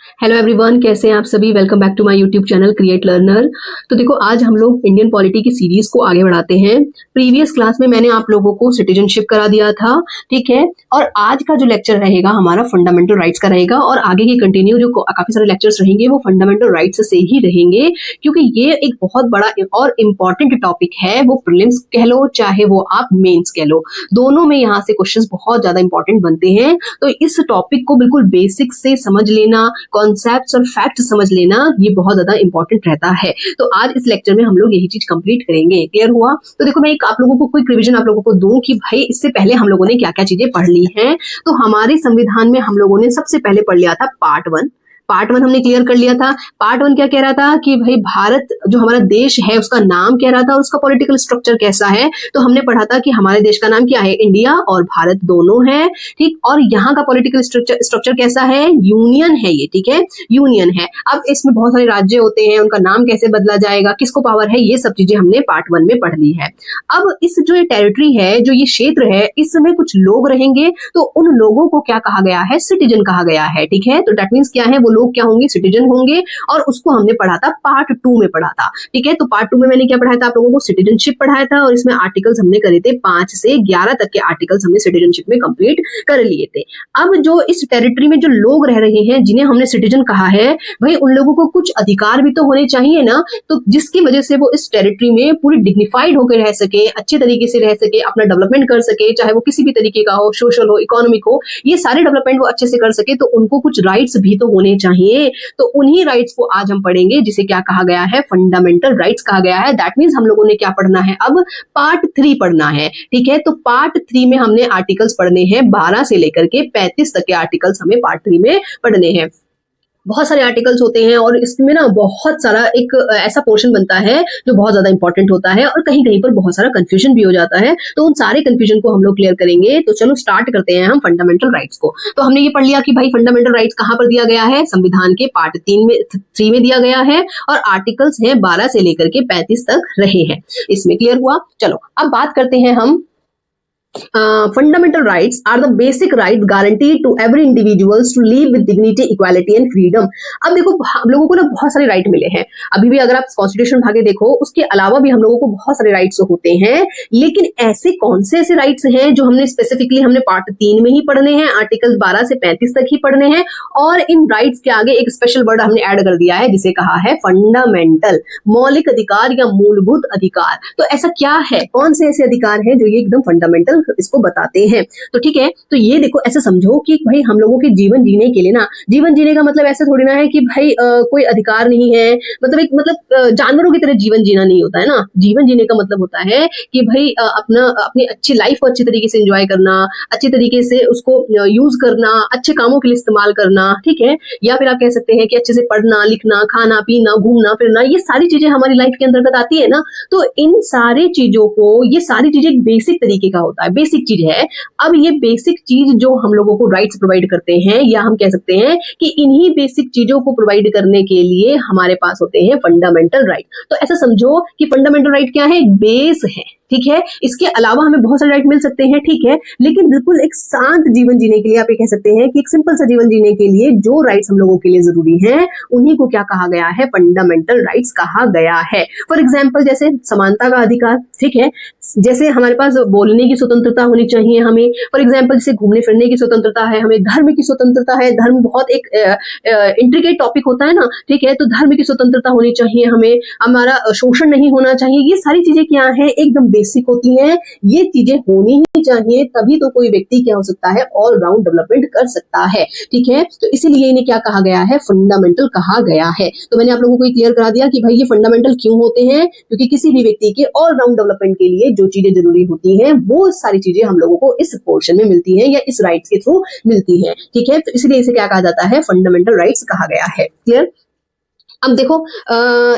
Hello everyone, कैसे हैं आप सभी। Welcome back to my YouTube channel create learner. तो देखो, आज हम लोग इंडियन पॉलिटी की सीरीज को आगे बढ़ाते हैं। प्रीवियस क्लास में मैंने आप लोगों को सिटीजनशिप करा दिया था, ठीक है। और आज का जो लेक्चर रहेगा हमारा फंडामेंटल राइट्स का रहेगा, और आगे की कंटिन्यू जो काफी सारे लेक्चर्स रहेंगे वो फंडामेंटल राइट्स से ही रहेंगे, क्योंकि ये एक बहुत बड़ा और इम्पॉर्टेंट टॉपिक है। वो प्रीलिम्स कह लो चाहे वो आप मेन्स कह लो, दोनों में यहाँ से क्वेश्चंस बहुत ज्यादा इंपॉर्टेंट बनते हैं। तो इस टॉपिक को बिल्कुल बेसिक से समझ लेना, कॉन्सेप्ट्स और फैक्ट समझ लेना, ये बहुत ज्यादा इंपॉर्टेंट रहता है। तो आज इस लेक्चर में हम लोग यही चीज कंप्लीट करेंगे। क्लियर हुआ? तो देखो, मैं एक आप लोगों को क्विक रिवीजन आप लोगों को दूं कि भाई इससे पहले हम लोगों ने क्या क्या चीजें पढ़ ली हैं। तो हमारे संविधान में हम लोगों ने सबसे पहले पढ़ लिया था पार्ट वन हमने क्लियर कर लिया था। पार्ट वन क्या कह रहा था कि भाई भारत जो हमारा देश है उसका नाम कह रहा था, उसका पॉलिटिकल स्ट्रक्चर कैसा है। तो हमने पढ़ा था कि हमारे देश का नाम क्या है, इंडिया और भारत दोनों है, ठीक। और यहाँ का पॉलिटिकल स्ट्रक्चर कैसा है, यूनियन है ये, ठीक है, यूनियन है। अब इसमें बहुत सारे राज्य होते हैं, उनका नाम कैसे बदला जाएगा, किसको पावर है, ये सब चीजें हमने पार्ट वन में पढ़ ली है। अब इस जो ये टेरिटरी है, जो ये क्षेत्र है, इसमें कुछ लोग रहेंगे, तो उन लोगों को क्या कहा गया है, सिटीजन कहा गया है, ठीक है। तो दैट मीन्स क्या है, वो लोग क्या होंगे, सिटीजन होंगे। और उसको हमने पढ़ा था पार्ट टू में पढ़ा था, ठीक है। तो पार्ट टू में मैंने क्या पढ़ाया था, आप लोगों को सिटीजनशिप पढ़ाया था, और इसमें आर्टिकल्स हमने करे थे 5 से 11 तक के आर्टिकल्स हमने सिटीजनशिप में कंप्लीट कर लिए थे। अब जो इस टेरिटरी में जो लोग रह रहे हैं, जिन्हें हमने सिटीजन कहा है, भाई उन लोगों को कुछ अधिकार भी तो होने चाहिए ना। तो जिसकी वजह से वो इस टेरिटरी में पूरी डिग्निफाइड होकर रह सके, अच्छे तरीके से रह सके, अपना डेवलपमेंट कर सके, चाहे वो किसी भी तरीके का हो, सोशल हो, इकोनॉमिक हो, ये सारे डेवलपमेंट वो अच्छे से कर सके, तो उनको कुछ राइट्स भी तो होने चाहिए। तो उन्हीं राइट्स को आज हम पढ़ेंगे, जिसे क्या कहा गया है, फंडामेंटल राइट्स कहा गया है। दैट मींस हम लोगों ने क्या पढ़ना है, अब पार्ट 3 पढ़ना है, ठीक है। तो पार्ट 3 में हमने आर्टिकल्स पढ़ने हैं 12 से लेकर के 35 तक के आर्टिकल्स हमें पार्ट 3 में पढ़ने हैं। बहुत सारे आर्टिकल्स होते हैं, और इसमें ना बहुत सारा एक ऐसा पोर्शन बनता है जो बहुत ज्यादा इंपॉर्टेंट होता है, और कहीं कहीं पर बहुत सारा कंफ्यूजन भी हो जाता है। तो उन सारे कंफ्यूजन को हम लोग क्लियर करेंगे। तो चलो स्टार्ट करते हैं हम फंडामेंटल राइट्स को। तो हमने ये पढ़ लिया कि भाई फंडामेंटल राइट्स कहाँ पर दिया गया है, संविधान के पार्ट 3 में दिया गया है, और आर्टिकल्स हैं 12 से लेकर के 35 तक रहे हैं। इसमें क्लियर हुआ? चलो अब बात करते हैं हम। Fundamental rights are the basic right guaranteed to every individuals to live with dignity, equality and freedom। अब देखो, हम लोगों को ना बहुत सारे राइट मिले हैं। अभी भी अगर आप कॉन्स्टिट्यूशन भागे देखो, उसके अलावा भी हम लोगों को बहुत सारे राइट्स होते हैं। लेकिन ऐसे कौन से ऐसे राइट्स हैं जो हमने स्पेसिफिकली हमने पार्ट 3 में ही पढ़ने हैं, आर्टिकल 12 से 35 तक ही पढ़ने हैं। और इन राइट्स के आगे एक स्पेशल वर्ड हमने ऐड कर दिया है, जिसे कहा है फंडामेंटल, मौलिक अधिकार या मूलभूत अधिकार। तो ऐसा क्या है, कौन से ऐसे अधिकार है जो ये एकदम फंडामेंटल इसको बताते हैं। तो ठीक है, तो ये देखो, ऐसे समझो कि भाई हम लोगों के जीवन जीने के लिए ना, जीवन जीने का मतलब ऐसे थोड़ी ना है कि भाई कोई अधिकार नहीं है, मतलब जानवरों की तरह जीवन जीना नहीं होता है ना। जीवन जीने का मतलब होता है कि भाई अपनी अच्छी लाइफ को अच्छी तरीके से एंजॉय करना, अच्छी तरीके से उसको यूज करना, अच्छे कामों के लिए इस्तेमाल करना, ठीक है। या फिर आप कह सकते हैं कि अच्छे से पढ़ना, लिखना, खाना पीना, घूमना फिरना, ये सारी चीजें हमारी लाइफ के अंतर्गत आती है ना। तो इन सारी चीजों को, ये सारी चीजें एक बेसिक तरीके का होता है, बेसिक चीज है। अब ये बेसिक चीज जो हम लोगों को राइट्स प्रोवाइड करते हैं, या हम कह सकते हैं कि इन्हीं बेसिक चीजों को प्रोवाइड करने के लिए हमारे पास होते हैं फंडामेंटल राइट। तो ऐसा समझो कि फंडामेंटल राइट क्या है, बेस है, ठीक है। इसके अलावा हमें बहुत सारे राइट मिल सकते हैं, ठीक है, लेकिन बिल्कुल एक शांत जीवन जीने के लिए, आप ये कह सकते हैं कि एक सिंपल सा जीवन जीने के लिए जो राइट्स हम लोगों के लिए जरूरी हैं, उन्हीं को क्या कहा गया है, फंडामेंटल राइट्स कहा गया है। फॉर एग्जाम्पल, जैसे समानता का अधिकार, ठीक है, जैसे हमारे पास बोलने की स्वतंत्रता होनी चाहिए हमें। फॉर एग्जाम्पल, जैसे घूमने फिरने की स्वतंत्रता है हमें, धर्म की स्वतंत्रता है, धर्म बहुत एक इंट्रिकेट टॉपिक होता है ना, ठीक है। तो धर्म की स्वतंत्रता होनी चाहिए हमें, हमारा शोषण नहीं होना चाहिए। ये सारी चीजें क्या है, एकदम बेसिक होती हैं। ये चीजें होनी ही चाहिए, तभी तो कोई व्यक्ति क्या हो सकता है, ऑल राउंड डेवलपमेंट कर सकता है, ठीक है। तो इसीलिए इन्हें क्या कहा गया है, फंडामेंटल कहा गया है। तो मैंने आप लोगों को क्लियर करा दिया कि भाई ये फंडामेंटल क्यों होते हैं, क्योंकि किसी भी व्यक्ति के ऑल राउंड डेवलपमेंट के लिए जो चीजें जरूरी होती हैं, वो सारी चीजें हम लोगों को इस पोर्शन में मिलती हैं, या इस राइट्स के थ्रू मिलती हैं, ठीक है। तो इसलिए इसे क्या कहा जाता है, फंडामेंटल राइट्स कहा गया है। क्लियर? अब देखो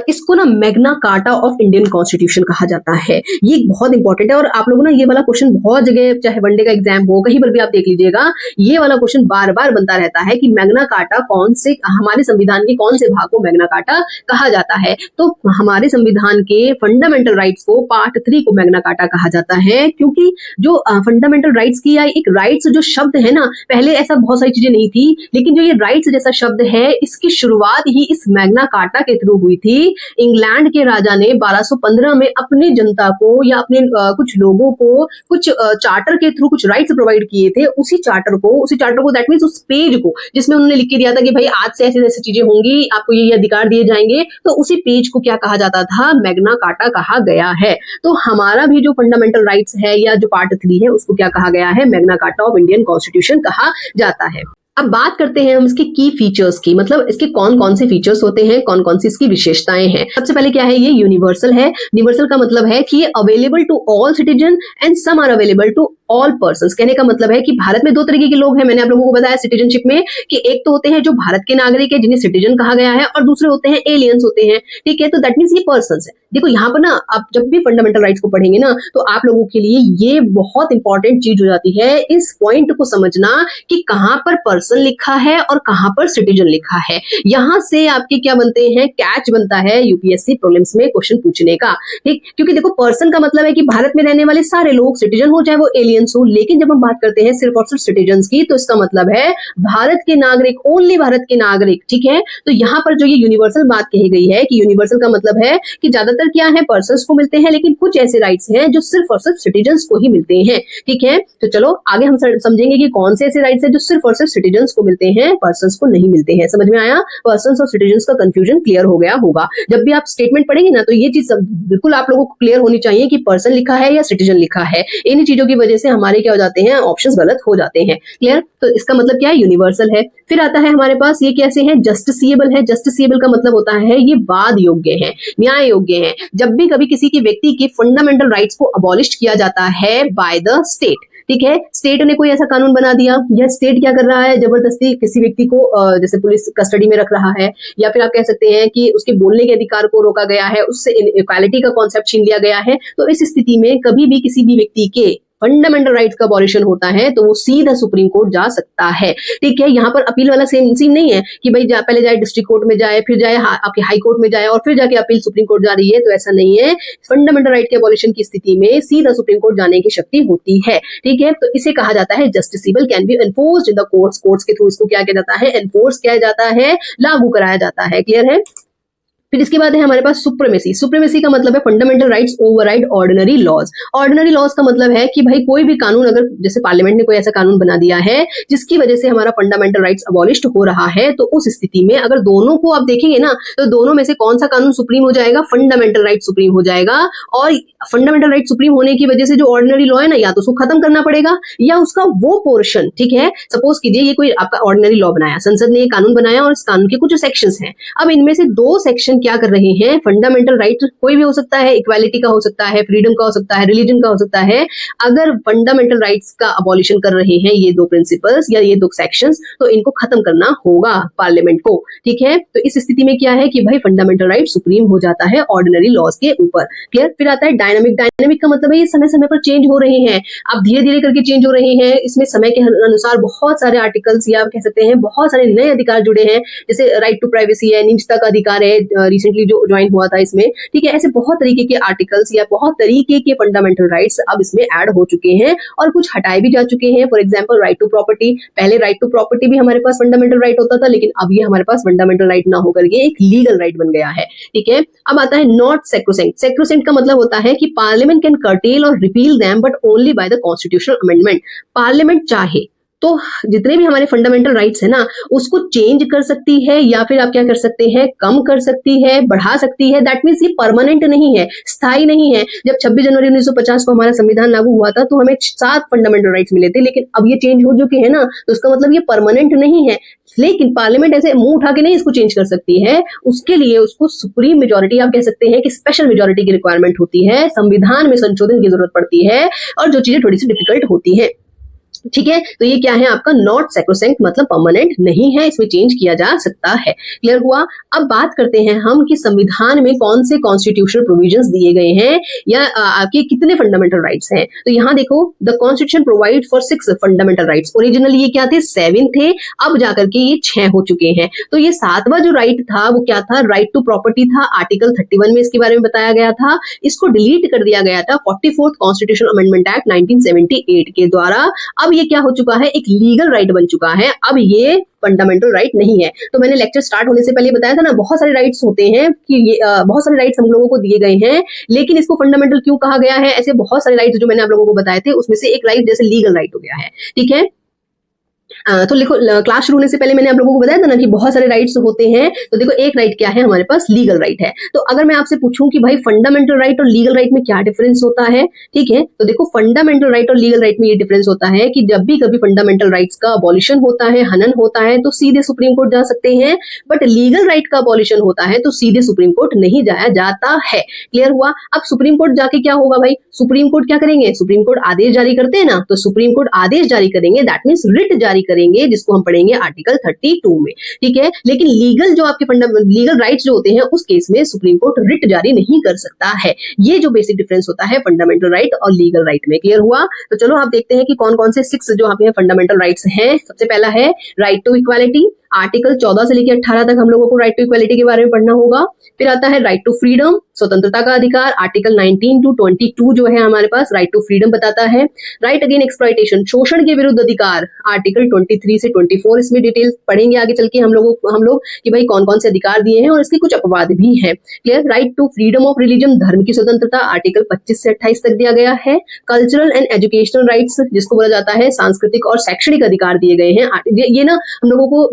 इसको ना Magna carta of Indian constitution कहा जाता है। ये बहुत इंपॉर्टेंट है और आप लोगों ना ये वाला क्वेश्चन बहुत जगह, चाहे वनडे का एग्जाम हो, कहीं पर भी आप देख लीजिएगा, ये वाला क्वेश्चन बार बार बनता रहता है कि मैग्ना कार्टा कौन से, हमारे संविधान के कौन से भाग को मैग्ना कार्टा कहा जाता है। तो हमारे संविधान के फंडामेंटल राइट्स को पार्ट 3 को मैग्ना कार्टा कहा जाता है, क्योंकि जो फंडामेंटल राइट्स की या एक राइट्स जो शब्द है ना, पहले ऐसा बहुत सारी चीजें नहीं थी, लेकिन जो ये राइट्स जैसा शब्द है इसकी शुरुआत ही इस मैग्ना कार्टा के थ्रू हुई थी। इंग्लैंड के राजा ने 1215 में अपनी जनता को या अपने कुछ लोगों को कुछ चार्टर के थ्रू कुछ राइट्स प्रोवाइड किए थे। उसी चार्टर को दैट मींस उस पेज को जिसमें उन्होंने लिख के दिया था कि भाई आज से ऐसी ऐसी चीजें होंगी, आपको ये अधिकार दिए जाएंगे, तो उसी पेज को क्या कहा जाता था, मैग्ना कार्टा कहा गया है। तो हमारा भी जो फंडामेंटल राइट्स है या जो पार्ट 3 है उसको क्या कहा गया है, Magna carta of Indian constitution कहा जाता है। अब बात करते हैं हम इसके की फीचर्स की, मतलब इसके कौन कौन से फीचर्स होते हैं, कौन कौन सी इसकी विशेषताएं हैं। सबसे पहले क्या है, ये यूनिवर्सल है। यूनिवर्सल का मतलब है कि ये available to all citizen and some are available to all persons. कहने का मतलब है कि भारत में दो तरीके के लोग हैं, मैंने आप लोगों को बताया सिटीजनशिप में, कि एक तो होते हैं जो भारत के नागरिक है जिन्हें सिटीजन कहा गया है, और दूसरे होते हैं एलियंस होते हैं। ठीक है, तो दैट मींस ये पर्सन्स है। देखो यहाँ पर ना आप जब भी फंडामेंटल राइट्स को पढ़ेंगे ना, तो आप लोगों के लिए ये बहुत इंपॉर्टेंट चीज हो जाती है, इस पॉइंट को समझना कि कहां पर पर्सन लिखा है और कहां पर सिटीजन लिखा है। यहां से आपके क्या बनते हैं, कैच बनता है यूपीएससी प्रीलिम्स में क्वेश्चन पूछने का। ठीक, क्योंकि देखो पर्सन का मतलब है कि भारत में रहने वाले सारे लोग, सिटीजन हो चाहे वो एलियंस हो, लेकिन जब हम बात करते हैं सिर्फ और सिर्फ सिटीजन की, तो इसका मतलब है भारत के नागरिक, ओनली भारत के नागरिक। ठीक है, तो यहाँ पर जो ये यूनिवर्सल बात कही गई है कि यूनिवर्सल का मतलब है कि ज्यादातर क्या है, पर्सन्स को मिलते हैं, लेकिन कुछ ऐसे राइट्स हैं जो सिर्फ और सिर्फ सिटीजन्स को ही मिलते हैं। ठीक है, तो चलो आगे हम समझेंगे कि कौन से ऐसे राइट्स हैं जो सिर्फ और सिर्फ सिटीजन्स को मिलते हैं, पर्सन्स को नहीं मिलते हैं। समझ में आया? पर्सन्स और सिटीजन्स का कंफ्यूजन क्लियर हो गया होगा। जब भी आप स्टेटमेंट पढ़ेंगे ना, तो ये चीज बिल्कुल आप लोगों को क्लियर होनी चाहिए कि पर्सन लिखा है या सिटीजन लिखा है। इन चीजों की वजह से हमारे क्या हो जाते हैं, ऑप्शंस गलत हो जाते हैं। क्लियर? तो इसका मतलब क्या है, यूनिवर्सल है। फिर आता है हमारे पास ये कैसे है, जस्टिसिएबल है। जस्टिसिएबल का मतलब होता है ये वाद योग्य है, न्याय योग्य है। जब भी कभी किसी की व्यक्ति की फंडामेंटल राइट्स को अबॉलिश किया जाता है बाय द स्टेट, ठीक है, स्टेट ने कोई ऐसा कानून बना दिया, यह स्टेट क्या कर रहा है, जबरदस्ती किसी व्यक्ति को जैसे पुलिस कस्टडी में रख रहा है, या फिर आप कह सकते हैं कि उसके बोलने के अधिकार को रोका गया है, उससे इक्वालिटी का कॉन्सेप्ट छीन लिया गया है, तो इस स्थिति में कभी भी किसी भी व्यक्ति के फंडामेंटल राइट्स का अबॉलिशन होता है तो वो सीधा सुप्रीम कोर्ट जा सकता है। ठीक है, यहाँ पर अपील वाला सेम सीन नहीं है कि भाई पहले जाए डिस्ट्रिक्ट कोर्ट में जाए, फिर जाए आपके हाई कोर्ट में जाए और फिर जाके अपील सुप्रीम कोर्ट जा रही है, तो ऐसा नहीं है। फंडामेंटल राइट के अबॉलिशन की स्थिति में सीधा सुप्रीम कोर्ट जाने की शक्ति होती है। ठीक है, तो इसे कहा जाता है justiciable, can be enforced in the courts. Courts के थ्रू इसको क्या किया जाता है, एनफोर्स किया जाता है, लागू कराया जाता है। क्लियर है? फिर इसके बाद है हमारे पास सुप्रीमेसी। सुप्रीमेसी का मतलब है fundamental rights override ordinary laws. Ordinary laws का मतलब है कि भाई कोई भी कानून, अगर जैसे पार्लियामेंट ने कोई ऐसा कानून बना दिया है जिसकी वजह से हमारा फंडामेंटल राइट्स अबॉलिश्ड हो रहा है, तो उस स्थिति में अगर दोनों को आप देखेंगे ना, तो दोनों में से कौन सा कानून सुप्रीम हो जाएगा, फंडामेंटल राइट सुप्रीम हो जाएगा। और फंडामेंटल राइट सुप्रीम होने की वजह से जो ऑर्डिनरी लॉ है ना, या तो उसको खत्म करना पड़ेगा या उसका वो पोर्शन, ठीक है, सपोज कीजिए ये कोई आपका ऑर्डिनरी लॉ बनाया, संसद ने कानून बनाया और इस कानून के कुछ सेक्शंस हैं। अब इनमें से दो सेक्शन क्या कर रहे हैं, फंडामेंटल राइट कोई भी हो सकता है, इक्वालिटी का हो सकता है, फ्रीडम का हो सकता है, रिलीजन का हो सकता है, अगर फंडामेंटल राइट्स का अबॉलिशन कर रहे हैं ये दो प्रिंसिपल्स या ये दो सेक्शंस, तो इनको खत्म करना होगा पार्लियामेंट को। ठीक है, तो इस स्थिति में क्या है कि भाई फंडामेंटल राइट सुप्रीम हो जाता है ऑर्डिनरी लॉज के ऊपर। क्लियर? फिर आता है डायनामिक। डायनामिक का मतलब है ये समय समय पर चेंज हो रहे हैं, आप धीरे धीरे करके चेंज हो रहे हैं, इसमें समय के अनुसार बहुत सारे आर्टिकल्स या आप कह सकते हैं बहुत सारे नए अधिकार जुड़े हैं, जैसे राइट टू प्राइवेसी है, निजता का अधिकार है, रिसेंटली जो ज्वाइन हुआ था इसमें। ठीक है, ऐसे बहुत तरीके के आर्टिकल्स या बहुत तरीके के फंडामेंटल राइट्स अब इसमें ऐड हो चुके हैं और कुछ हटाए भी जा चुके हैं। For example right to property, पहले राइट टू प्रॉपर्टी भी हमारे पास फंडामेंटल राइट होता था, लेकिन अब ये हमारे पास फंडामेंटल राइट ना होकर के एक लीगल राइट बन गया है। ठीक है, अब आता है नॉट सैक्रोसैंक्ट। सैक्रोसैंक्ट का मतलब होता है कि पार्लियामेंट कैन कर्टेल और repeal them but only by the constitutional amendment. Parliament चाहे तो जितने भी हमारे फंडामेंटल राइट्स है ना, उसको चेंज कर सकती है या फिर आप क्या कर सकते हैं, कम कर सकती है, बढ़ा सकती है। दैट मींस ये परमानेंट नहीं है, स्थायी नहीं है। जब 26 जनवरी 1950 को हमारा संविधान लागू हुआ था तो हमें 7 फंडामेंटल राइट्स मिले थे, लेकिन अब ये चेंज हो चुके हैं ना, तो उसका मतलब ये परमानेंट नहीं है। लेकिन पार्लियामेंट ऐसे मुंह उठा के नहीं इसको चेंज कर सकती है, उसके लिए उसको सुप्रीम मेजोरिटी, आप कह सकते हैं कि स्पेशल मेजोरिटी की रिक्वायरमेंट होती है, संविधान में संशोधन की जरूरत पड़ती है और जो चीजें थोड़ी सी डिफिकल्ट होती है। ठीक है, तो ये क्या है आपका नॉट सैक्रोसैंक्ट, मतलब परमानेंट नहीं है, इसमें चेंज किया जा सकता है। क्लियर हुआ। अब बात करते हैं हम कि संविधान में कौन से कॉन्स्टिट्यूशनल प्रोविजंस दिए गए हैं या आपके कितने फंडामेंटल राइट्स हैं। तो यहाँ देखो, the constitution provide for 6 fundamental rights. Originally ये क्या थे, 7 थे, अब जाकर के ये 6 हो चुके हैं। तो ये 7वां जो राइट था वो क्या था, राइट टू प्रॉपर्टी था। आर्टिकल 31 में इसके बारे में बताया गया था, इसको डिलीट कर दिया गया था 44th कॉन्स्टिट्यूशनल अमेंडमेंट एक्ट 1978 के द्वारा। अब ये क्या हो चुका है, एक लीगल राइट बन चुका है, अब ये फंडामेंटल राइट नहीं है। तो मैंने लेक्चर स्टार्ट होने से पहले बताया था ना, बहुत सारे राइट्स होते हैं कि ये बहुत सारे राइट्स हम लोगों को दिए गए हैं, लेकिन इसको फंडामेंटल क्यों कहा गया है। ऐसे बहुत सारे राइट्स जो मैंने आप लोगों को बताए थे उसमें से एक राइट जैसे लीगल राइट हो गया है। ठीक है, तो देखो क्लास शुरू होने से पहले मैंने आप लोगों को बताया था ना कि बहुत सारे राइट्स होते हैं। तो देखो एक राइट क्या है हमारे पास, लीगल राइट है। तो अगर मैं आपसे पूछूं कि भाई फंडामेंटल राइट और लीगल राइट में क्या डिफरेंस होता है, ठीक है, तो देखो फंडामेंटल राइट और लीगल राइट में ये डिफरेंस होता है कि जब भी कभी फंडामेंटल राइट्स का अबॉलिशन होता है, हनन होता है, तो सीधे सुप्रीम कोर्ट जा सकते हैं, बट लीगल राइट का अबॉलिशन होता है तो सीधे सुप्रीम कोर्ट नहीं जाया जाता है। क्लियर हुआ। अब सुप्रीम कोर्ट जाके क्या होगा भाई, सुप्रीम कोर्ट क्या करेंगे, सुप्रीम कोर्ट आदेश जारी करते हैं ना, तो सुप्रीम कोर्ट आदेश जारी करेंगे, दैट मींस रिट जारी करेंगे, जिसको हम पढ़ेंगे आर्टिकल 32 में। ठीक है, लेकिन लीगल जो आपके लीगल राइट्स जो होते हैं उस केस में सुप्रीम कोर्ट रिट जारी नहीं कर सकता है। ये जो बेसिक डिफरेंस होता है फंडामेंटल राइट और लीगल राइट में। क्लियर हुआ। तो चलो आप देखते हैं कि कौन कौन से 6 जो आपके फंडामेंटल राइट्स हैं। सबसे पहला है राइट टू इक्वालिटी। आर्टिकल 14 से लेकर 18 तक हम लोगों को राइट टू इक्वालिटी के बारे में पढ़ना होगा। फिर आता है राइट टू फ्रीडम, स्वतंत्रता का अधिकार। आर्टिकल 19 to 22 जो है हमारे पास राइट टू फ्रीडम बताता है। राइट अगेन एक्सप्लॉइटेशन, शोषण के विरुद्ध अधिकार। आर्टिकल 23 से 24 इसमें डिटेल पढ़ेंगे आगे चल के हम लोग कि भाई कौन कौन से अधिकार दिए हैं और इसके कुछ अपवाद भी हैं। Clear. Right to freedom of religion, धर्म की स्वतंत्रता, आर्टिकल 25 से 28 तक दिया गया है। कल्चरल एंड एजुकेशनल राइट्स, जिसको बोला जाता है सांस्कृतिक और शैक्षणिक अधिकार दिए गए हैं। ये ना हम लोगों को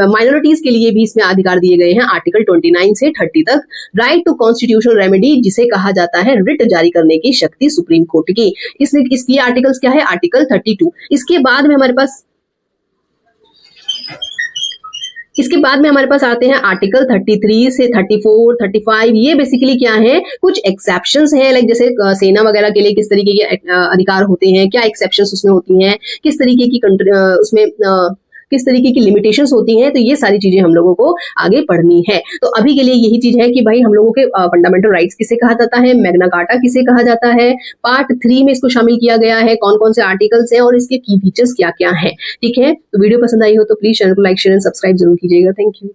माइनॉरिटीज के लिए भी इसमें अधिकार दिए गए हैं, आर्टिकल 29 से 30 तक। राइट टू कॉन्स्टिट्यूशनल रेमेडी, जिसे कहा जाता है रिट जारी करने की शक्ति सुप्रीम कोर्ट की। इसकी आर्टिकल्स क्या है, आर्टिकल 32। इसके बाद में हमारे पास आते हैं आर्टिकल 33 से 34, 35। ये बेसिकली क्या है, कुछ एक्सेप्शंस हैं, लाइक जैसे सेना वगैरह के लिए किस तरीके के अधिकार होते हैं, क्या एक्सेप्शंस उसमें होती हैं, किस तरीके की उसमें किस तरीके की लिमिटेशंस होती हैं। तो ये सारी चीजें हम लोगों को आगे पढ़नी है। तो अभी के लिए यही चीज है कि भाई हम लोगों के फंडामेंटल राइट्स किसे कहा जाता है, मैग्ना कार्टा किसे कहा जाता है। पार्ट 3 में इसको शामिल किया गया है, कौन कौन से आर्टिकल्स हैं और इसके की फीचर्स क्या क्या हैं। ठीक है, तो वीडियो पसंद आई हो तो प्लीज चैनल को लाइक शेयर एंड सब्सक्राइब जरूर कीजिएगा। Thank you.